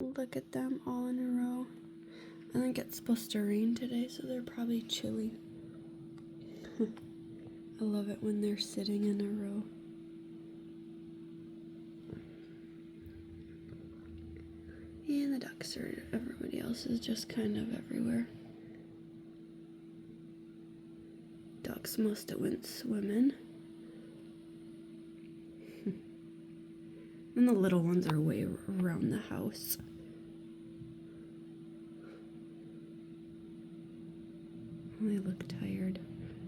Look at them all in a row. I think it's supposed to rain today, so they're probably chilly. I love it when they're sitting in a row. And the ducks are, everybody else is just kind of everywhere. Ducks must have went swimming. And the little ones are way around the house. They look tired.